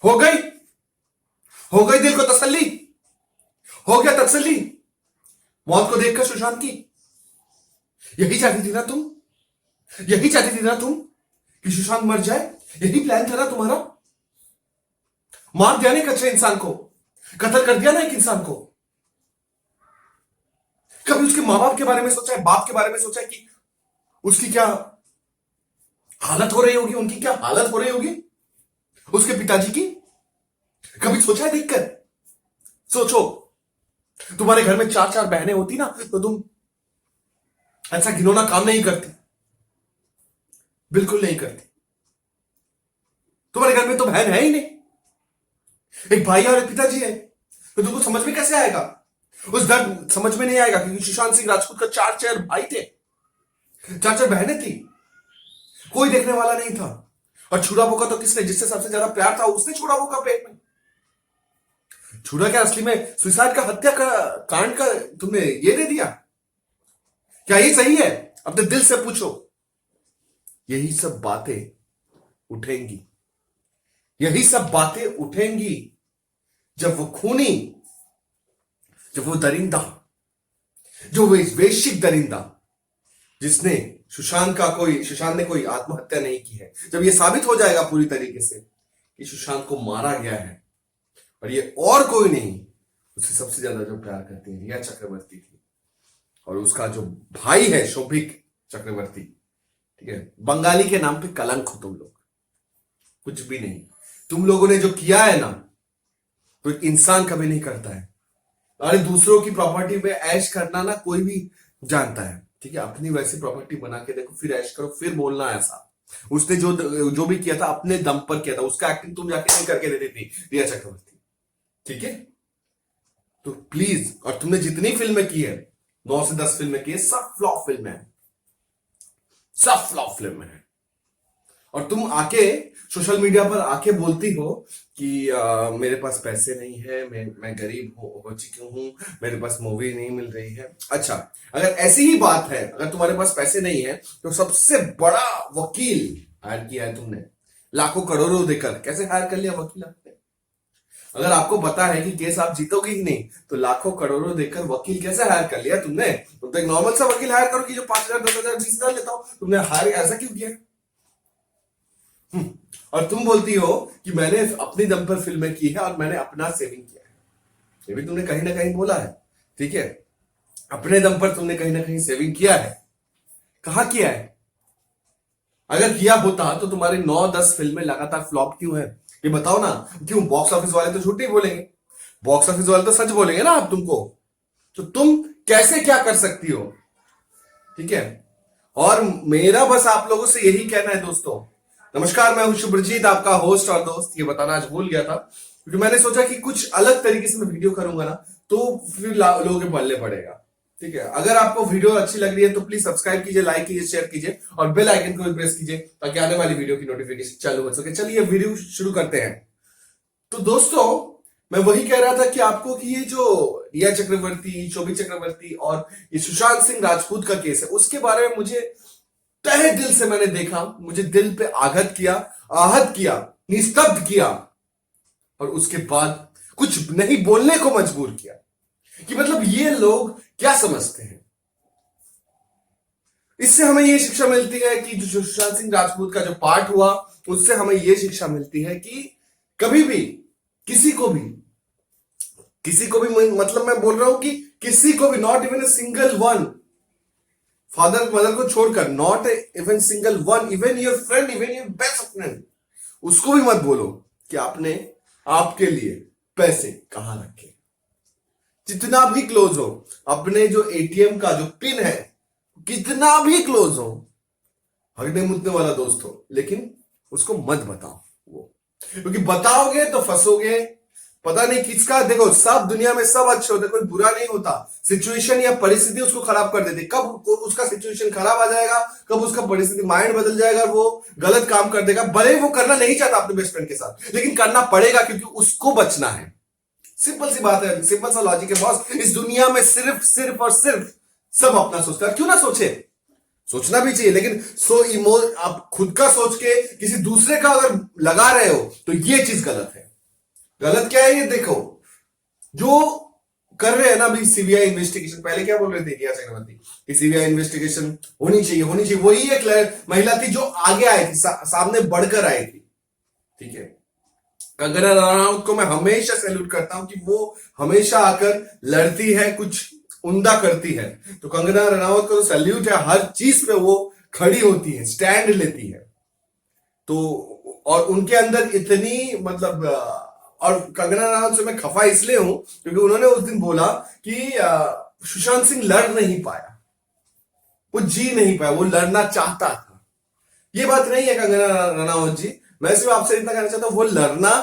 हो गई हो गई दिल को तसल्ली, हो गया तसल्ली मौत को देखकर सुशांत की। यही चाहती थी ना तुम, यही चाहती थी ना तुम कि सुशांत मर जाए? यही प्लान था ना तुम्हारा? मार दिया ना एक अच्छे इंसान को, कत्ल कर दिया ना एक इंसान को। कभी उसके मां बाप के बारे में सोचा है, बाप के बारे में सोचा है कि उसकी क्या हालत हो रही होगी, उनकी क्या हालत हो रही होगी, उसके पिताजी की? कभी सोचा है देखकर? सोचो, तुम्हारे घर में चार चार बहनें होती ना तो तुम ऐसा घिनौना काम नहीं करती, बिल्कुल नहीं करती। तुम्हारे घर में तो बहन है ही नहीं, एक भाई और एक पिताजी है, तो तुमको समझ में कैसे आएगा? उस दर्द समझ में नहीं आएगा क्योंकि सुशांत सिंह राजपूत का चार चार भाई थे, चार चार बहनें थी, कोई देखने वाला नहीं था। और छुरा भोंका तो किसने? जिससे सबसे ज्यादा प्यार था उसने छुरा भोंका पेट में। छुरा क्या असली में सुसाइड का, हत्या का कांड का तुमने ये दे दिया? क्या ये सही है? अपने दिल से पूछो। यही सब बातें उठेंगी, यही सब बातें उठेंगी जब वो खूनी, जब वो दरिंदा, जो वैश्विक दरिंदा जिसने सुशांत ने कोई आत्महत्या नहीं की है, जब ये साबित हो जाएगा पूरी तरीके से कि सुशांत को मारा गया है और ये और कोई नहीं, उससे सबसे ज्यादा जो प्यार करती है रिया चक्रवर्ती थी, और उसका जो भाई है शोभिक चक्रवर्ती, ठीक है? बंगाली के नाम पे कलंक हो तुम लोग, कुछ भी नहीं। तुम लोगों ने जो किया है ना, तो इंसान कभी नहीं करता है। अरे दूसरों की प्रॉपर्टी पे ऐश करना ना कोई भी जानता है, ठीक है? अपनी वैसी प्रॉपर्टी बना के देखो, फिर ऐश करो, फिर बोलना ऐसा। उसने जो भी किया था अपने दम पर किया था, उसका एक्टिंग तुम जाके नहीं करके देती थी रिया चक्रवर्ती, ठीक है? तो प्लीज, और तुमने जितनी फिल्में की है, 9 से 10 फिल्में की है, सब फ्लॉप फिल्में हैं, सब फ्लॉप फिल्में हैं। और तुम आके सोशल मीडिया पर आके बोलती हो कि मेरे पास पैसे नहीं है, मैं गरीब हो चुकी हूं, मेरे पास मूवी नहीं मिल रही है। अच्छा, अगर ऐसी ही बात है, अगर तुम्हारे पास पैसे नहीं है, तो सबसे बड़ा वकील हायर किया है तुमने, लाखों करोड़ों देकर। कैसे हायर कर लिया वकील आपने? अगर आपको पता है कि केस आप जीतोगे ही नहीं, तो लाखों करोड़ों देकर वकील कैसे हायर कर लिया तुमने? तुम तो एक नॉर्मल सा वकील हायर करो कि जो 5,000, 10,000, 20,000 लेता हो। तुमने हायर ऐसा क्यों किया? और तुम बोलती हो कि मैंने अपनी दम पर फिल्में की है और मैंने अपना सेविंग किया है। ये भी तुमने कहीं ना कहीं बोला है, ठीक है? अपने दम पर तुमने कहीं ना कहीं सेविंग किया है। कहां किया है? अगर किया होता तो तुम्हारी 9-10 फिल्में लगातार फ्लॉप क्यों है? ये बताओ ना। क्यों? बॉक्स ऑफिस वाले तो झूठ ही बोलेंगे, बॉक्स ऑफिस वाले तो सच बोलेंगे ना आप तुमको। तो तुम कैसे क्या कर सकती हो, ठीक है? और मेरा बस आप लोगों से यही कहना है दोस्तों। नमस्कार, मैं हूं शुभ्रजीत, आपका होस्ट और दोस्त। ये बताना आज भूल गया था क्योंकि मैंने सोचा कि कुछ अलग तरीके से मैं वीडियो करूंगा ना, तो फिर लोगों के पल्ले पड़ेगा, ठीक है? अगर आपको वीडियो अच्छी लग रही है तो प्लीज सब्सक्राइब कीजिए, लाइक कीजिए, शेयर कीजिए और बेल आइकन को भी प्रेस कीजिए ताकि आने वाली वीडियो की नोटिफिकेशन चालू हो सके। चलिए वीडियो शुरू करते हैं। तो दोस्तों, मैं वही कह रहा था कि आपको कि ये जो रिया चक्रवर्ती, शोभिक चक्रवर्ती और ये सुशांत सिंह राजपूत का केस है, उसके बारे में मुझे तहे दिल से मैंने देखा, मुझे दिल पे आघात किया, आहत किया, निस्तब्ध किया, और उसके बाद कुछ नहीं बोलने को मजबूर किया कि मतलब ये लोग क्या समझते हैं। इससे हमें यह शिक्षा मिलती है कि जो सुशांत सिंह राजपूत का जो पार्ट हुआ, उससे हमें यह शिक्षा मिलती है कि कभी भी किसी को भी मतलब मैं बोल रहा हूं कि किसी को भी, not even a single one, father mother को छोड़कर, not even single one, even your friend, even your best friend, उसको भी मत बोलो कि आपने आपके लिए पैसे कहां रखे। जितना भी क्लोज हो, अपने जो एटीएम का जो पिन है, कितना भी क्लोज हो, हगने मुतने वाला दोस्त हो, लेकिन उसको मत बताओ वो, क्योंकि बताओगे तो फंसोगे। पता नहीं किसका, देखो सब दुनिया में सब अच्छे होते, कोई बुरा नहीं होता। सिचुएशन या परिस्थिति उसको खराब कर देती। कब उसका सिचुएशन खराब आ जाएगा, कब उसका परिस्थिति, माइंड बदल जाएगा, वो गलत काम कर देगा। भले वो करना नहीं चाहता अपने बेस्ट फ्रेंड के साथ, लेकिन करना पड़ेगा क्योंकि उसको बचना है। सिंपल सी बात है, सिंपल सा लॉजिक है बॉस। इस दुनिया में सिर्फ और सिर्फ सब अपना सोचता है। क्यों ना सोचे, सोचना भी चाहिए, लेकिन आप खुद का सोच के किसी दूसरे का अगर लगा रहे हो तो ये चीज गलत है। गलत क्या है ये देखो, जो कर रहे हैं ना अभी सीबीआई इन्वेस्टिगेशन, पहले क्या बोल रहे थे रिया चक्रवर्ती कि सीबीआई इन्वेस्टिगेशन होनी चाहिए, वही एक महिला थी जो आगे आई थी, सामने बढ़कर आई थी, ठीक है। कंगना रनावत को मैं हमेशा सैल्यूट करता हूं कि वो हमेशा आकर लड़ती है, कुछ उम्दा करती है, तो कंगना रनावत को तो सैल्यूट है, हर चीज पे वो खड़ी होती है, स्टैंड लेती है। तो और उनके अंदर इतनी मतलब और कंगना रनावत से मैं खफा इसलिए हूं क्योंकि उन्होंने उस दिन बोला कि सुशांत सिंह लड़ नहीं पाया, वो जी नहीं पाया, वो लड़ना चाहता था। ये बात नहीं है कंगना रनावत जी, मैं सिर्फ आपसे इतना कहना चाहता हूं, वो लड़ना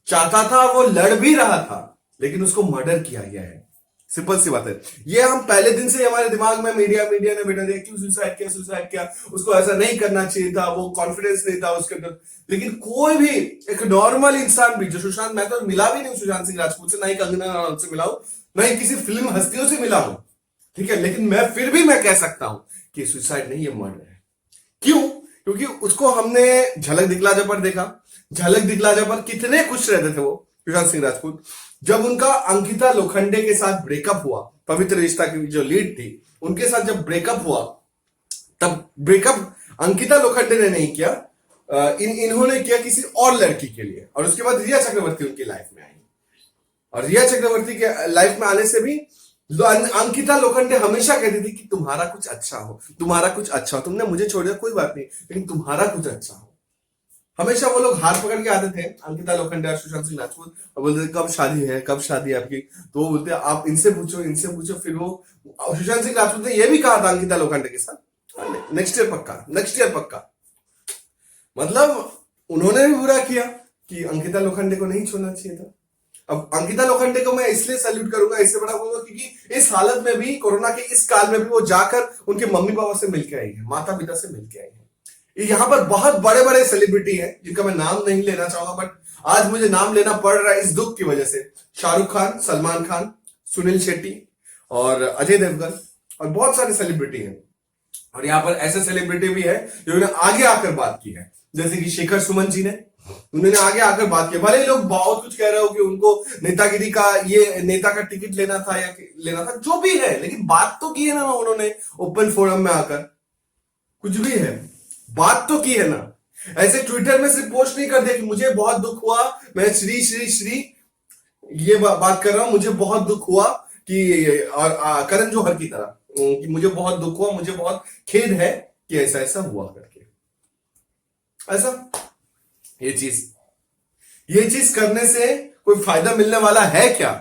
चाहता था, वो लड़ भी रहा था, लेकिन उसको मर्डर किया गया है, सिंपल सी बात है। ये हम पहले दिन से हमारे दिमाग में मीडिया ने बैठा दिया, क्यों सुसाइड किया, उसको ऐसा नहीं करना चाहिए था, वो कॉन्फिडेंस नहीं था उसके अंदर। लेकिन कोई भी एक नॉर्मल इंसान भी, जो सुशांत, मैं तो मिला भी नहीं सुशांत सिंह राजपूत से, ना ही कंगना रनावत से मिला हूं, ना ही किसी फिल्म हस्तियों से मिला हूं, ठीक है, लेकिन मैं फिर भी मैं कह सकता हूं कि सुसाइड नहीं, ये मर्डर है। क्यों? क्योंकि उसको हमने झलक दिखला जा पर देखा, झलक दिखला जा पर कितने खुश रहते थे वो सुशांत सिंह राजपूत, जब उनका अंकिता लोखंडे के साथ ब्रेकअप हुआ, पवित्र रिश्ता की जो लीड थी उनके साथ जब ब्रेकअप हुआ, तब ब्रेकअप अंकिता लोखंडे ने नहीं किया, इन्होंने किया किसी और लड़की के लिए, और उसके बाद रिया चक्रवर्ती उनकी लाइफ में आई, और रिया चक्रवर्ती के लाइफ में आने से भी अंकिता लोखंडे हमेशा कहती थी कि तुम्हारा कुछ अच्छा हो, तुम्हारा कुछ अच्छा हो, तुमने मुझे छोड़ दिया कोई बात नहीं, लेकिन तुम्हारा कुछ अच्छा हो। हमेशा वो लोग हाथ पकड़ के आते थे, अंकिता लोखंडे और सुशांत सिंह राजपूत, और बोलते थे कब शादी है, कब शादी है आपकी, तो वो बोलते आप इनसे पूछो, इनसे पूछो। फिर वो सुशांत सिंह राजपूत ने ये भी कहा था अंकिता लोखंडे के साथ, नेक्स्ट ईयर पक्का, नेक्स्ट ईयर पक्का। मतलब उन्होंने भी बुरा किया कि अंकिता लोखंडे को नहीं छोड़ना चाहिए था। अब अंकिता लोखंडे को मैं इसलिए सैल्यूट करूंगा, इससे बड़ा बोलूंगा, क्योंकि इस हालत में भी, कोरोना के इस काल में भी वो जाकर उनके मम्मी पापा से मिलकर आई है, माता पिता से मिलकर आई है। यहां पर बहुत बड़े बड़े सेलिब्रिटी हैं जिनका मैं नाम नहीं लेना चाहूंगा, बट आज मुझे नाम लेना पड़ रहा है इस दुख की वजह से। शाहरुख खान, सलमान खान, सुनील शेट्टी और अजय देवगन, और बहुत सारे सेलिब्रिटी हैं। और यहाँ पर ऐसे सेलिब्रिटी भी है जिन्होंने आगे आकर बात की है, जैसे कि शेखर सुमन जी ने, उन्होंने आगे आकर बात की। भले ही लोग बहुत कुछ कह रहे हो कि उनको नेतागिरी का, ये नेता का टिकट लेना था या लेना था, जो भी है, लेकिन बात तो की है ना उन्होंने ओपन फोरम में आकर, कुछ भी है, बात तो की है ना। ऐसे ट्विटर में सिर्फ पोस्ट नहीं कर दिया कि मुझे बहुत दुख हुआ, मैं श्री श्री श्री ये बात कर रहा हूं, मुझे बहुत दुख हुआ कि, और करण जौहर की तरह कि मुझे बहुत दुख हुआ, मुझे बहुत खेद है कि ऐसा ऐसा हुआ करके, ऐसा ये चीज करने से कोई फायदा मिलने वाला है क्या?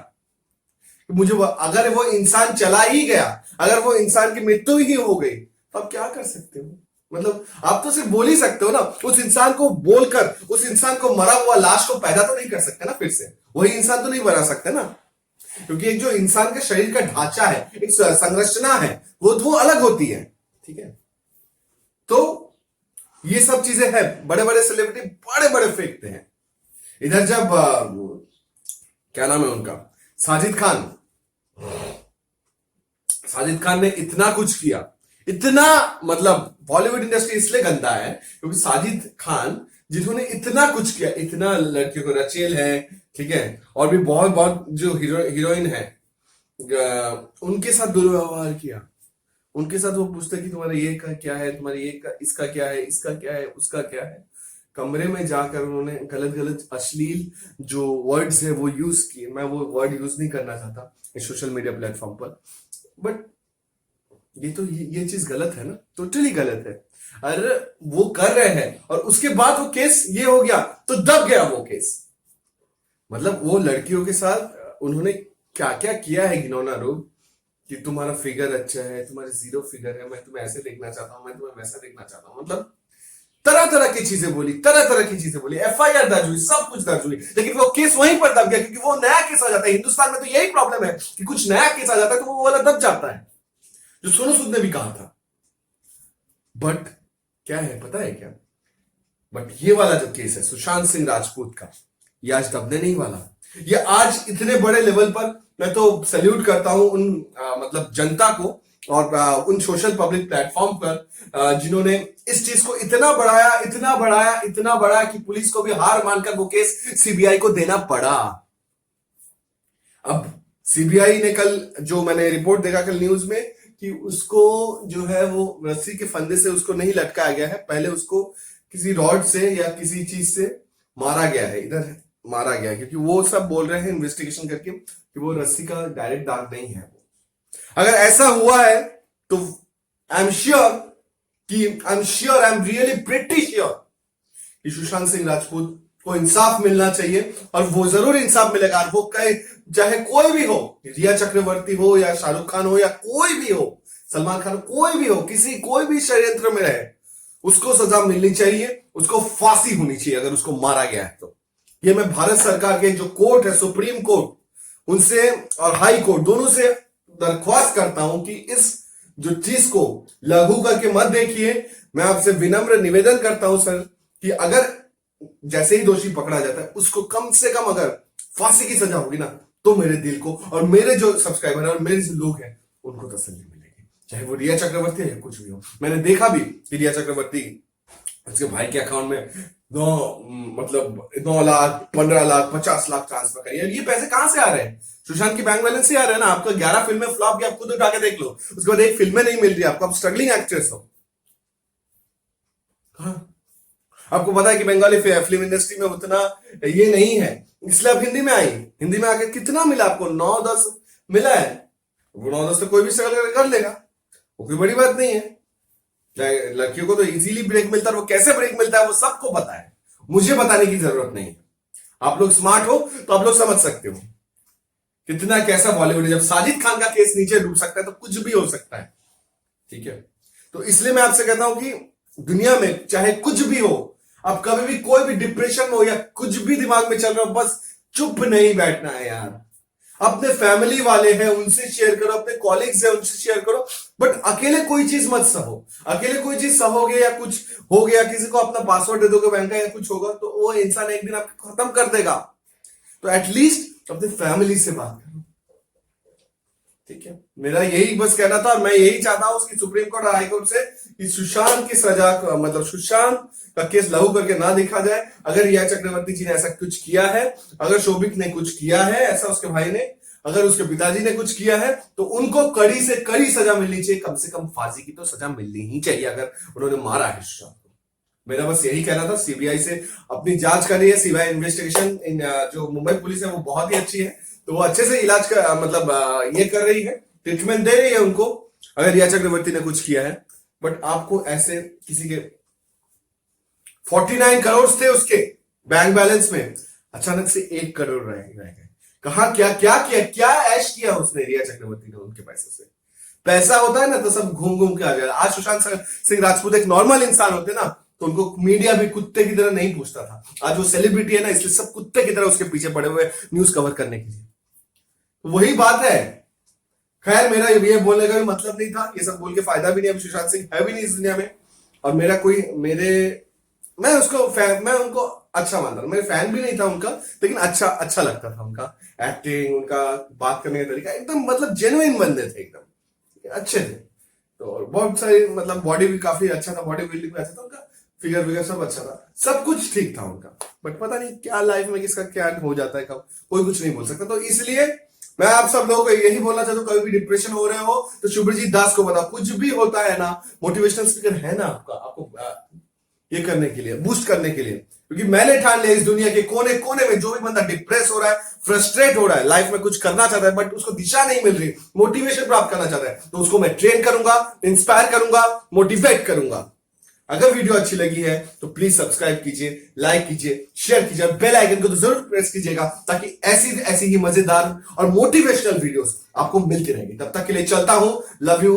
मुझे अगर वो इंसान चला ही गया, अगर वो इंसान की मृत्यु ही हो गई, तो आप क्या कर सकते हो? मतलब आप तो सिर्फ बोल ही सकते हो ना, उस इंसान को बोलकर उस इंसान को, मरा हुआ लाश को पैदा तो नहीं कर सकते ना, फिर से वही इंसान तो नहीं बना सकते ना, क्योंकि एक जो इंसान के शरीर का ढांचा है, एक संरचना है, वो अलग होती है, ठीक है। तो ये सब चीजें हैं, बड़े बड़े सेलिब्रिटी बड़े बड़े फेंकते हैं। इधर जब क्या नाम है उनका, साजिद खान ने इतना कुछ किया, इतना, मतलब बॉलीवुड इंडस्ट्री इसलिए गंदा है क्योंकि साजिद खान जिन्होंने इतना कुछ किया, इतना लड़कियों को, रचेल है, ठीक है, और भी बहुत बहुत जो हीरोइन है, उनके साथ दुर्व्यवहार किया, उनके साथ वो पूछते कि तुम्हारा ये का क्या है, तुम्हारे ये का, इसका क्या है, इसका क्या है, उसका क्या है। कमरे में जाकर उन्होंने गलत गलत अश्लील जो वर्ड्स है वो यूज किए। मैं वो वर्ड यूज नहीं करना चाहता इस सोशल मीडिया प्लेटफॉर्म पर, बट ये चीज गलत है ना, टोटली गलत है। अरे वो कर रहे हैं और उसके बाद वो केस ये हो गया तो दब गया वो केस। मतलब वो लड़कियों के साथ उन्होंने क्या क्या किया है, घिनौना रूप, कि तुम्हारा फिगर अच्छा है, तुम्हारे 0 फिगर है, मैं तुम्हें ऐसे देखना चाहता हूं, मैं तुम्हें वैसा देखना चाहता हूं। मतलब तरह तरह की चीजें बोली, तरह तरह की चीजें बोली, एफआईआर दर्ज हुई, सब कुछ दर्ज हुई, लेकिन वो केस वहीं पर दब गया, क्योंकि वो नया केस आ जाता है। हिंदुस्तान में तो यही प्रॉब्लम है कि कुछ नया केस आ जाता है तो वो वाला दब जाता है, जो सोनू सूद ने भी कहा था। बट क्या है पता है क्या, बट ये वाला जो केस है सुशांत सिंह राजपूत का, ये आज दबने नहीं वाला। ये आज इतने बड़े लेवल पर, मैं तो सैल्यूट करता हूं उन मतलब जनता को और उन सोशल पब्लिक प्लेटफॉर्म पर जिन्होंने इस चीज को इतना बढ़ाया, इतना बढ़ाया, इतना बढ़ाया कि पुलिस को भी हार मानकर वो केस सीबीआई को देना पड़ा। अब सीबीआई ने कल, जो मैंने रिपोर्ट देखा कल न्यूज में, कि उसको जो है वो रस्सी के फंदे से उसको नहीं लटकाया गया है, पहले उसको किसी रॉड से या किसी चीज से मारा गया है, इधर मारा गया है, क्योंकि वो सब बोल रहे हैं इन्वेस्टिगेशन करके कि वो रस्सी का डायरेक्ट दाग नहीं है। अगर ऐसा हुआ है तो I am sure, I am really pretty sure कि सुशांत सिंह राजपूत को इंसाफ मिलना चाहिए, और वो जरूर इंसाफ मिलेगा। वो कहे चाहे कोई भी हो, रिया चक्रवर्ती हो या शाहरुख खान हो या कोई भी हो, सलमान खान, कोई भी हो, कोई भी षड्यंत्र में रहे, उसको सजा मिलनी चाहिए, उसको फांसी होनी चाहिए अगर उसको मारा गया है तो। ये मैं भारत सरकार के जो कोर्ट है, सुप्रीम कोर्ट, उनसे और हाई कोर्ट दोनों से दरख्वास्त करता हूं कि इस जो चीज को लघु करके मत देखिए। मैं आपसे विनम्र निवेदन करता हूं सर कि अगर जैसे ही दोषी पकड़ा जाता है उसको कम से कम अगर फांसी की सजा होगी ना, तो मेरे दिल को और मेरे जो सब्सक्राइबर है और मेरे जो लोग हैं उनको तसल्ली मिलेगी, चाहे वो रिया चक्रवर्ती है या कुछ भी हो। मैंने देखा भी कि रिया चक्रवर्ती उसके भाई के अकाउंट में 9 लाख, 15 लाख, 50 लाख ट्रांसफर करिए। ये पैसे कहां से आ रहे हैं? सुशांत की बैंक बैलेंस से आ रहे हैं ना। आपका 11 फिल्में फ्लॉप की, आप खुद उठा के देख लो, उसके बाद एक फिल्में नहीं मिल रही आपको, आप स्ट्रगलिंग एक्ट्रेस हो। आपको पता है कि बंगाली फिल्म इंडस्ट्री में उतना ये नहीं है, इसलिए आप हिंदी में आई। हिंदी में आके कितना मिला आपको? 9-10 मिला है। वो 9-10 तो कोई भी स्ट्रगल कर लेगा, वो कोई बड़ी बात नहीं है। लड़कियों को तो इजीली ब्रेक मिलता है, वो कैसे ब्रेक मिलता है वो सबको पता है, मुझे बताने की जरूरत नहीं है। आप लोग स्मार्ट हो तो आप लोग समझ सकते हो कितना कैसा बॉलीवुड है। जब साजिद खान का केस नीचे डूब सकता है तो कुछ भी हो सकता है, ठीक है। तो इसलिए मैं आपसे कहता हूं कि दुनिया में चाहे कुछ भी हो, आप कभी भी कोई भी डिप्रेशन हो या कुछ भी दिमाग में चल रहा हो, बस चुप नहीं बैठना है यार। अपने फैमिली वाले हैं उनसे शेयर करो, अपने कॉलीग्स हैं उनसे शेयर करो, बट अकेले कोई चीज मत सहो। अकेले कोई चीज सहोगे या कुछ हो गया, किसी को अपना पासवर्ड दे दोगे बैंक का या कुछ होगा, तो वो इंसान एक दिन आपको खत्म कर देगा। तो एटलीस्ट अपने फैमिली से बात करो, ठीक है। मेरा यही बस कहना था, और मैं यही चाहता हूं कि सुप्रीम कोर्ट और हाई कोर्ट से कि सुशांत की सजा, मतलब सुशांत का केस लघु करके ना देखा जाए। अगर रिया चक्रवर्ती जी ने ऐसा कुछ किया है, अगर शोभिक ने कुछ किया है ऐसा, उसके भाई ने, अगर उसके पिताजी ने कुछ किया है, तो उनको कड़ी से कड़ी सजा मिलनी चाहिए। कम से कम फांसी की तो सजा मिलनी ही चाहिए अगर उन्होंने मारा है सुशांत को। मेरा बस यही कहना था। सीबीआई से अपनी जांच कर रही है, सीबीआई इन्वेस्टिगेशन जो मुंबई पुलिस है वो बहुत ही अच्छी है, तो वो अच्छे से इलाज का मतलब ये कर रही है, ट्रीटमेंट दे रही है उनको, अगर रिया चक्रवर्ती ने कुछ किया है। बट आपको ऐसे किसी के 49 करोड़ थे उसके बैंक बैलेंस में, अचानक से 1 करोड़ रह गए। कहा क्या क्या किया, क्या ऐश किया उसने, रिया चक्रवर्ती ने उनके पैसे से? पैसा होता है ना तो सब घूम घूम के आ जाएगा। आज सुशांत सिंह राजपूत एक नॉर्मल इंसान होते ना तो उनको मीडिया भी कुत्ते की तरह नहीं पूछता था। आज वो सेलिब्रिटी है ना, इसलिए सब कुत्ते की तरह उसके पीछे पड़े हुए न्यूज कवर करने के लिए। वही बात है। खैर, मेरा ये बोलने का भी मतलब नहीं था, ये सब बोल के फायदा भी नहीं। अब सुशांत सिंह है भी नहीं इस दुनिया में, और मेरा कोई मैं उनको अच्छा मानता था। मेरे फैन भी नहीं था उनका, लेकिन अच्छा लगता था उनका एक्टिंग, उनका बात करने का तरीका, एकदम मतलब जेन्युइन बंदे थे, एकदम अच्छे थे। तो बहुत सारी मतलब बॉडी भी काफी अच्छा था, बॉडी बिल्डिंग भी अच्छा था उनका, फिगर सब अच्छा था, सब कुछ ठीक था उनका। बट पता नहीं क्या लाइफ में किसका क्या हो जाता है, कब कोई कुछ नहीं बोल सकता। तो इसलिए मैं आप सब लोगों को यही बोलना चाहता हूँ, कभी भी डिप्रेशन हो रहे हो तो शुभ्रजीत दास को बताओ। कुछ भी होता है ना, मोटिवेशनल स्पीकर है ना आपको ये करने के लिए, बूस्ट करने के लिए। क्योंकि मैंने ठान लिया, इस दुनिया के कोने कोने में जो भी बंदा डिप्रेस हो रहा है, फ्रस्ट्रेट हो रहा है, लाइफ में कुछ करना चाहता है बट उसको दिशा नहीं मिल रही, मोटिवेशन प्राप्त करना चाहता है, तो उसको मैं ट्रेन करूंगा, इंस्पायर करूंगा, मोटिवेट करूंगा। अगर वीडियो अच्छी लगी है तो प्लीज सब्सक्राइब कीजिए, लाइक कीजिए, शेयर कीजिए, बेल आइकन को तो जरूर प्रेस कीजिएगा, ताकि ऐसी ही मजेदार और मोटिवेशनल वीडियोस आपको मिलती रहेंगी। तब तक के लिए चलता हूं, लव यू।